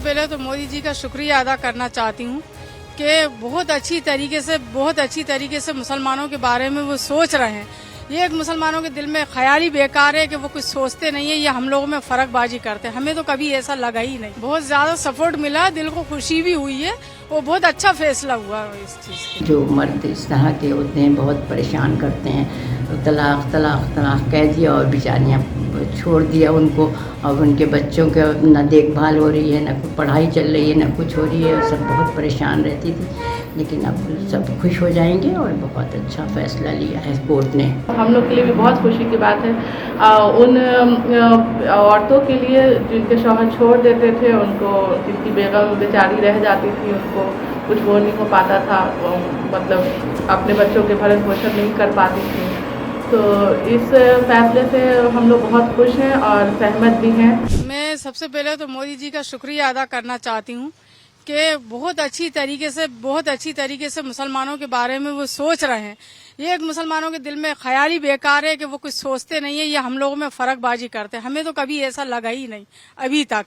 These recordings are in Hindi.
पहले तो मोदी जी का शुक्रिया अदा करना चाहती हूँ कि बहुत अच्छी तरीके से मुसलमानों के बारे में वो सोच रहे हैं। ये एक मुसलमानों के दिल में ख्याल ही बेकार है कि वो कुछ सोचते नहीं है, ये हम लोगों में फर्कबाजी करते हैं। हमें तो कभी ऐसा लगा ही नहीं। बहुत ज्यादा सपोर्ट मिला, दिल को खुशी भी हुई है, वो बहुत अच्छा फैसला हुआ इस चीज के। जो मर्द इस तरह के होते हैं बहुत परेशान करते हैं, तो तलाक तलाक तलाक कह दिया और बेचारियाँ छोड़ दिया उनको। अब उनके बच्चों के न देखभाल हो रही है, न कोई पढ़ाई चल रही है, न कुछ हो रही है। सब बहुत परेशान रहती थी, लेकिन अब सब खुश हो जाएंगे और बहुत अच्छा फैसला लिया है कोर्ट ने। हम लोग के लिए भी बहुत खुशी की बात है। उन औरतों के लिए जिनके शौहर छोड़ देते थे, उनको जिनकी बेगम बेचारी रह जाती थी, उनको कुछ वो नहीं हो पाता था, मतलब अपने बच्चों के भरण पोषण नहीं कर पाती थी। तो इस फैसले से हम लोग बहुत खुश हैं और सहमत भी हैं। मैं सबसे पहले तो मोदी जी का शुक्रिया अदा करना चाहती हूँ कि बहुत अच्छी तरीके से मुसलमानों के बारे में वो सोच रहे हैं। ये एक मुसलमानों के दिल में ख्याल ही बेकार है कि वो कुछ सोचते नहीं है, ये हम लोगों में फर्कबाजी करते हैं। हमें तो कभी ऐसा लगा ही नहीं अभी तक।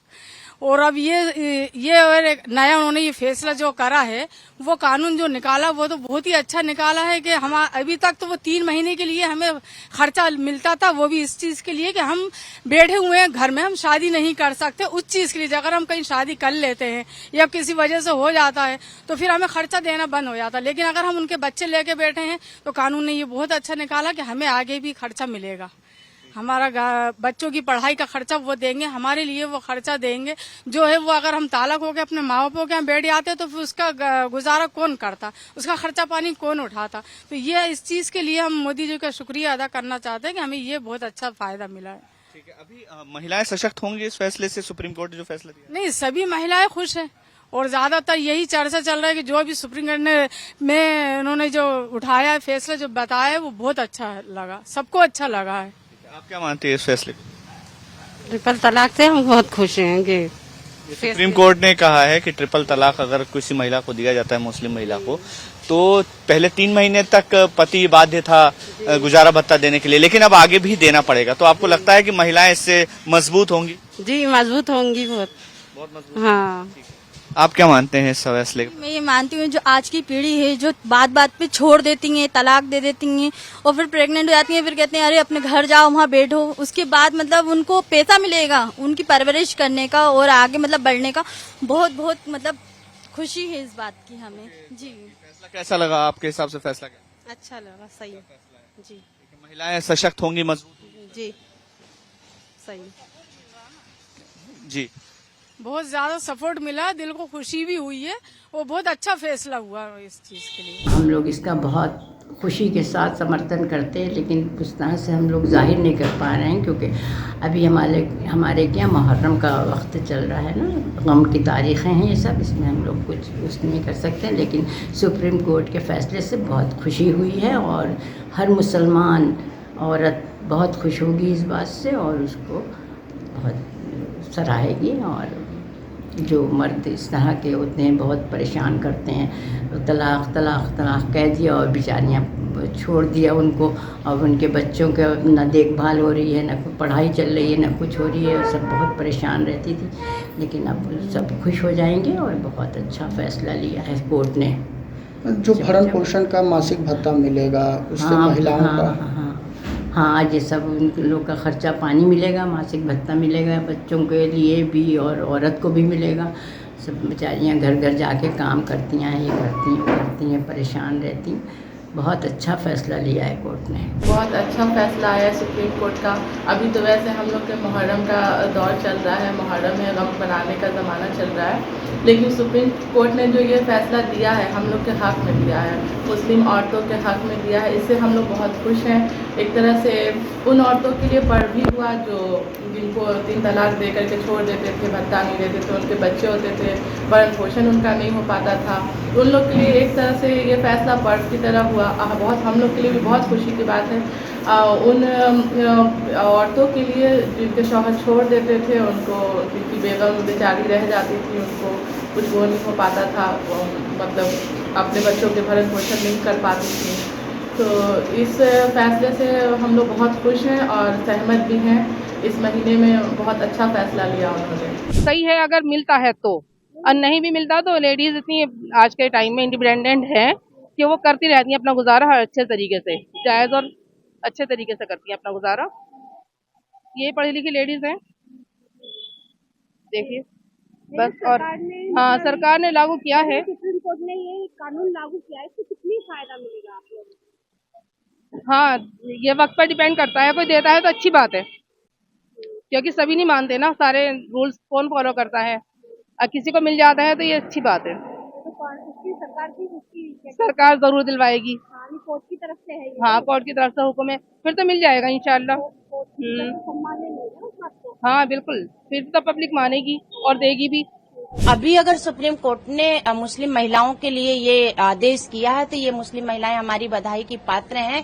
और अब ये और एक नया उन्होंने ये फैसला जो करा है, वो कानून जो निकाला वो तो बहुत ही अच्छा निकाला है कि हम अभी तक तो वो 3 महीने के लिए हमें खर्चा मिलता था, वो भी इस चीज के लिए कि हम बैठे हुए हैं घर में, हम शादी नहीं कर सकते। उस चीज के लिए अगर हम कहीं शादी कर लेते हैं या किसी वजह से हो जाता है तो फिर हमें खर्चा देना बंद हो जाता है। लेकिन अगर हम उनके बच्चे लेके बैठे हैं तो कानून ने ये बहुत अच्छा निकाला कि हमें आगे भी खर्चा मिलेगा। हमारा बच्चों की पढ़ाई का खर्चा वो देंगे, हमारे लिए वो खर्चा देंगे जो है वो। अगर हम तालाक होकर अपने माँ बापों के यहाँ बैठ जाते तो फिर उसका गुजारा कौन करता, उसका खर्चा पानी कौन उठाता। तो ये इस चीज के लिए हम मोदी जी का शुक्रिया अदा करना चाहते हैं कि हमें ये बहुत अच्छा फायदा मिला है। ठीक है, अभी महिलाएं सशक्त होंगी इस फैसले से? सुप्रीम कोर्ट ने जो फैसला दिया? नहीं, सभी महिलाएं खुश हैं और ज्यादातर यही चर्चा चल रहा है कि जो भी सुप्रीम कोर्ट में उन्होंने जो उठाया फैसला जो बताया वो बहुत अच्छा लगा, सबको अच्छा लगा है। आप क्या मानते हैं इस फैसले को? ट्रिपल तलाक से हम बहुत खुश हैं कि सुप्रीम कोर्ट ने कहा है कि ट्रिपल तलाक अगर किसी महिला को दिया जाता है, मुस्लिम महिला को, तो पहले 3 महीने तक पति बाध्य था गुजारा भत्ता देने के लिए, लेकिन अब आगे भी देना पड़ेगा। तो आपको लगता है कि महिलाएं इससे मजबूत होंगी? जी मजबूत होंगी बहुत मजबूत। हाँ। आप क्या मानते हैं इस फैसले को? मैं ये मानती हूँ जो आज की पीढ़ी है जो बात बात पे छोड़ देती हैं, तलाक दे देती हैं और फिर प्रेग्नेंट हो जाती हैं, फिर कहते हैं अरे अपने घर जाओ वहाँ बैठो। उसके बाद मतलब उनको पैसा मिलेगा उनकी परवरिश करने का और आगे मतलब बढ़ने का। बहुत बहुत मतलब खुशी है इस बात की हमें। जी फैसला कैसा लगा आपके हिसाब से? फैसला क्या? अच्छा लगा, सही जी। महिलाएं सशक्त होंगी, मजबूत? जी सही जी, बहुत ज्यादा सपोर्ट मिला, दिल को खुशी भी हुई है, वो बहुत अच्छा फैसला हुआ इस चीज के लिए। हम लोग इसका बहुत खुशी के साथ समर्थन करते हैं, लेकिन उस तरह से हम लोग जाहिर नहीं कर पा रहे हैं क्योंकि अभी हमारे क्या मुहर्रम का वक्त चल रहा है ना, गम की तारीखें हैं ये सब, इसमें हम लोग कुछ नहीं कर सकते। लेकिन सुप्रीम कोर्ट के फैसले से बहुत खुशी हुई है और हर मुसलमान औरत बहुत खुश होगी इस बात से और उसको बहुत सराहेगी। और जो मर्द इस तरह के होते हैं बहुत परेशान करते हैं, तलाक तलाक तलाक कह दिया और बेचारियाँ छोड़ दिया उनको। अब उनके बच्चों के न देखभाल हो रही है, न कोई पढ़ाई चल रही है, न कुछ हो रही है। सब बहुत परेशान रहती थी, लेकिन अब सब खुश हो जाएंगे और बहुत अच्छा फैसला लिया है कोर्ट ने। जो भरण पोषण का मासिक भत्ता मिलेगा उससे महिलाओं का हाँ, ये सब उन लोग का खर्चा पानी मिलेगा, मासिक भत्ता मिलेगा, बच्चों के लिए भी और औरत को भी मिलेगा। सब बेचारियाँ घर घर जाके काम करती हैं, ये करती हैं, परेशान रहती हैं। बहुत अच्छा फैसला लिया है कोर्ट ने। बहुत अच्छा फैसला आया है सुप्रीम कोर्ट का। अभी तो वैसे हम लोग के मुहर्रम का दौर चल रहा है, मुहर्रम में गम बनाने का ज़माना चल रहा है, लेकिन सुप्रीम कोर्ट ने जो ये फैसला दिया है हम लोग के हक़ में दिया है, मुस्लिम औरतों के हक़ में दिया है। इससे हम लोग बहुत खुश हैं। एक तरह से उन औरतों के लिए पर भी हुआ जो जिनको 3 तलाक दे करके छोड़ देते थे, भत्ता नहीं देते थे, उनके बच्चे होते थे, भरण पोषण उनका नहीं हो पाता था, उन लोग के लिए एक तरह से ये फैसला पर्व की तरह हुआ। बहुत हम लोग के लिए भी बहुत खुशी की बात है। उन औरतों के लिए जिनके शौहर छोड़ देते थे, उनको जिनकी बेगम बेचारी रह जाती थी, उनको कुछ वो नहीं हो पाता था, मतलब अपने बच्चों के भरण पोषण नहीं कर पाती थी। तो इस फैसले से हम लोग बहुत खुश हैं और सहमत भी हैं। इस महीने में बहुत अच्छा फैसला लिया उन्होंने। सही है, अगर मिलता है तो और नहीं भी मिलता तो लेडीज इतनी आज के टाइम में इंडिपेंडेंट है कि वो करती रहती हैं अपना गुजारा हर अच्छे तरीके से, जायज और अच्छे तरीके से करती हैं अपना गुजारा। ये पढ़ी लिखी लेडीज हैं, देखिए बस। और हाँ, सरकार ने लागू किया है, सुप्रीम कोर्ट ने ये कानून लागू किया है, इससे कितनी फायदा मिलेगा आप लोगों को? हाँ ये वक्त पर डिपेंड करता है, कोई देता है तो अच्छी बात है, क्योंकि सभी नहीं मानते ना, सारे रूल्स कौन फॉलो करता है, और किसी को मिल जाता है तो ये अच्छी बात है। तो सरकार जरूर दिलवाएगी। कोर्ट की तरफ से है ये। हाँ कोर्ट की तरफ से हुक्म है, फिर तो मिल जाएगा इंशाल्लाह। हाँ बिल्कुल, फिर तो पब्लिक मानेगी और देगी भी। अभी अगर सुप्रीम कोर्ट ने मुस्लिम महिलाओं के लिए ये आदेश किया है तो ये मुस्लिम महिलाएं हमारी बधाई की पात्र हैं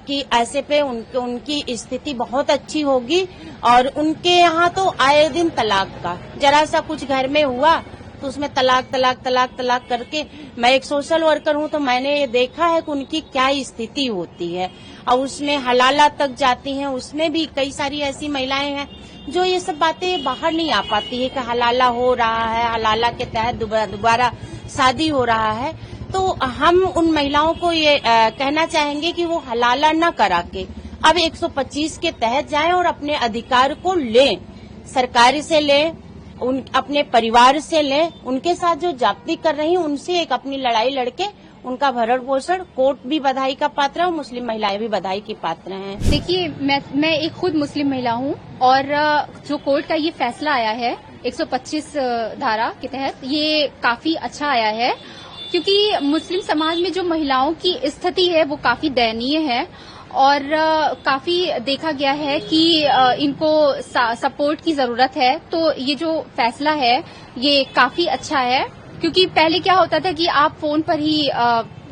कि ऐसे पे उनकी स्थिति बहुत अच्छी होगी। और उनके यहाँ तो आए दिन तलाक का जरा सा कुछ घर में हुआ तो उसमें तलाक तलाक तलाक तलाक करके, मैं एक सोशल वर्कर हूँ तो मैंने ये देखा है कि उनकी क्या स्थिति होती है, और उसमें हलाला तक जाती हैं। उसमें भी कई सारी ऐसी महिलाएं हैं जो ये सब बातें बाहर नहीं आ पाती है कि हलाला हो रहा है, हलाला के तहत दोबारा शादी हो रहा है। तो हम उन महिलाओं को ये कहना चाहेंगे कि वो हलाला न करा के अब 125 के तहत जाएं और अपने अधिकार को लें, सरकार से लें, अपने परिवार से लें, उनके साथ जो जाति कर रही हैं उनसे एक अपनी लड़ाई लड़के उनका भरण पोषण। कोर्ट भी बधाई का पात्र है और मुस्लिम महिलाएं भी बधाई की पात्र हैं। देखिए मैं एक खुद मुस्लिम महिला हूं और जो कोर्ट का ये फैसला आया है 125 धारा के तहत, ये काफी अच्छा आया है, क्योंकि मुस्लिम समाज में जो महिलाओं की स्थिति है वो काफी दयनीय है और काफी देखा गया है कि इनको सपोर्ट की जरूरत है। तो ये जो फैसला है ये काफी अच्छा है, क्योंकि पहले क्या होता था कि आप फोन पर ही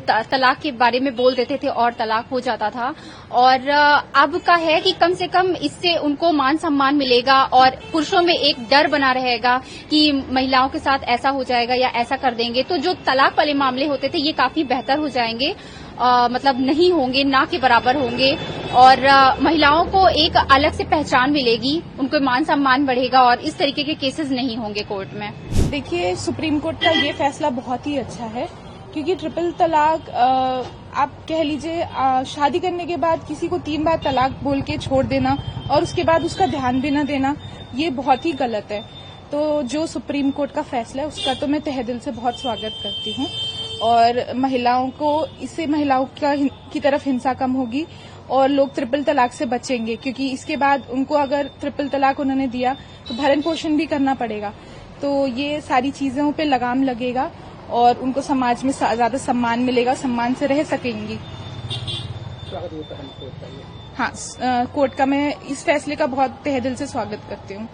तलाक के बारे में बोल देते थे और तलाक हो जाता था, और अब का है कि कम से कम इससे उनको मान सम्मान मिलेगा और पुरुषों में एक डर बना रहेगा कि महिलाओं के साथ ऐसा हो जाएगा या ऐसा कर देंगे। तो जो तलाक वाले मामले होते थे ये काफी बेहतर हो जाएंगे, मतलब नहीं होंगे, ना के बराबर होंगे, और महिलाओं को एक अलग से पहचान मिलेगी, उनको मान सम्मान बढ़ेगा और इस तरीके के केसेस नहीं होंगे कोर्ट में। देखिए सुप्रीम कोर्ट का ये फैसला बहुत ही अच्छा है, क्योंकि ट्रिपल तलाक आप कह लीजिए शादी करने के बाद किसी को 3 बार तलाक बोल के छोड़ देना और उसके बाद उसका ध्यान भी न देना, ये बहुत ही गलत है। तो जो सुप्रीम कोर्ट का फैसला है उसका तो मैं तहे दिल से बहुत स्वागत करती हूँ, और महिलाओं को इससे महिलाओं की तरफ हिंसा कम होगी और लोग ट्रिपल तलाक से बचेंगे, क्योंकि इसके बाद उनको अगर ट्रिपल तलाक उन्होंने दिया तो भरण पोषण भी करना पड़ेगा। तो ये सारी चीजों पे लगाम लगेगा और उनको समाज में ज्यादा सम्मान मिलेगा, सम्मान से रह सकेंगी। हाँ, कोर्ट का मैं इस फैसले का बहुत तहे दिल से स्वागत करती हूँ।